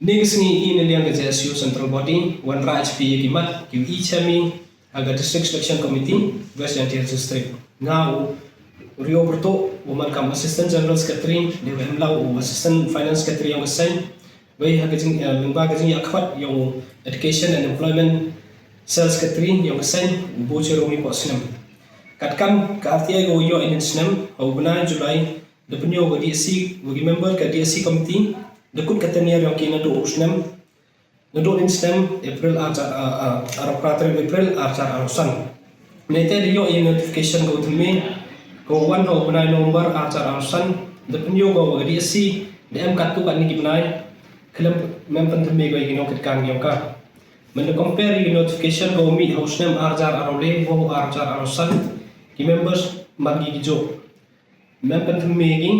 Next ni ini yang ke JSU Central Body, Wyrta HP Gimat, QE Chami, aga District Selection Committee, West Jaiñtia Hills District. Now, Rio Berto, woman kam Assistant General Secretary, dia Lau Assistant Finance Secretary yang besar. Baik aga jing lembaga jing akwat yang Education and Employment Sales Secretary yang besar, Bocor Romi Posnam. Katkan ke RTI go yo in Snam, au benai Julai, depenyo go DSC, bagi member ke DSC Committee. Dekut katanya yang kini do usnam, nado instam April April arusan. Nanti dia yang notification go tumi, go one ho benai nomor arusan. Depenyo go bagi DSC, DM katu kan ni benai, kelam mempen tumi go yang kita yang ka. Menda compare yang notification go mi usnam arule, go arusan. Ki members magi gijo, mempen tumi ini.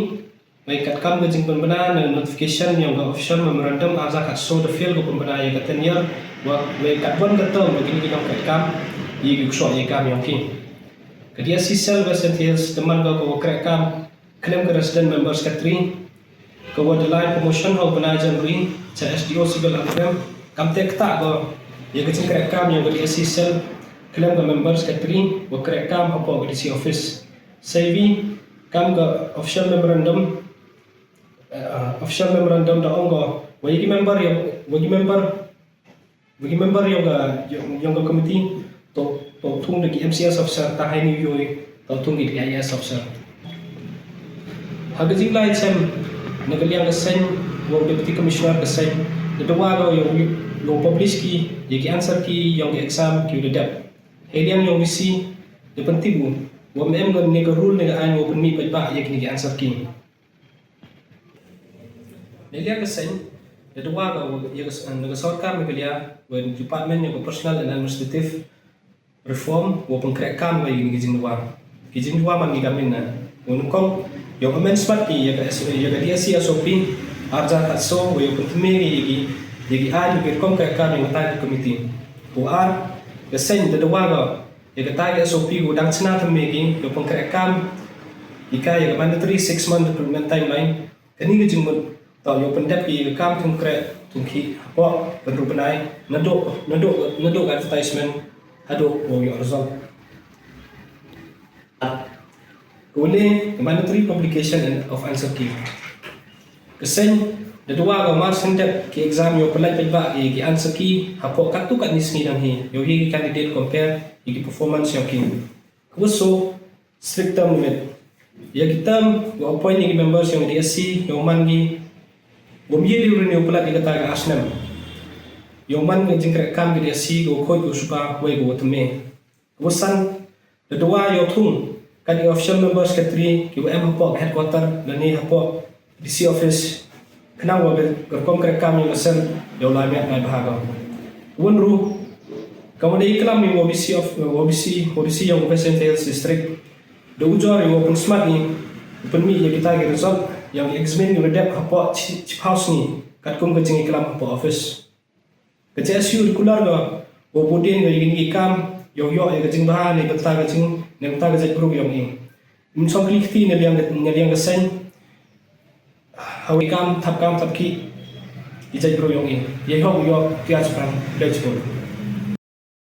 Baik kat kam gajing pembenar notification yang official memorandum arza kat so the field ko pembenar yang kat year wa baik kat bon gatom begini kita kat kam ye gusok ye kam yang kin kedia sisal West Jaiñtia Hills teman ko krek kam claim ke resident members kat 3 ko wa line promotion ho benar January CSDO civil agreement kam tek tak ko ye gajing krek kam yang kedia sisal claim ke members kat 3 wa krek kam apa ke DC office CV kam ke official memorandum da ongo wagi member yang committee to tung de MCS officer ta hai ni yoi to tung de IS officer haga jing lai sem nagaliang ka sen wo deputy commissioner ka sen de wa go yo publish ki ye ki answer ki yang exam ki de dep hediang yang bisi de pentibu wo mem go ne go rule ne an wo pemi pa ye ki answer ki Nelia kesan, itu dua kau yang sorkan mereka when department yang personal and administrative reform, walaupun kerekam bagi gijing dua man gigamin na, unukong yang amendment ki yang DSC SOP, arja katso, walaupun temi yang ada berkom kerekam yang tadi komite, buar kesan itu dua kau yang tadi SOP udang cina temi walaupun kerekam, jika yang mandatory 6 month improvement timeline, kini gijing tau yo pendap ki kam tung krek tung ki apa benru benai naduk advertisement hado wo yo result boleh mandatory publication and of answer key kesen da dua ga mas sendap ki exam yo pelai peba ki answer key apa katu kat nismi dan hi yo hi candidate compare ki performance yo ki kuso strict term limit ya kita go appoint ni members yang DSC yo mangi Bumye di urine upelat di kata asnam. Yoman ngejing rekam di DSC go koi go suka wei go teme. Kemudian kedua yo tung kan di official members ketri ki em hapok headquarter dan ni hapok DC office kenang wa gerkom rekam yang sen yo lai mek ngai bahaga. Wonru kemudian iklam ni OBC yang West Jaiñtia Hills district. Do ujor yo pun smart ni pynmih yang kita get result yang examine ni redap apa chip house ni kat kum kecing iklam apa office ke JSU regular ga wo budin ga ingin ikam yo ya kecing bahan ni kata kecing nem ta ga group yang ini song klik ti ni yang ga sen how ikam tap ki ijai group yang ini ye ho yo tias pan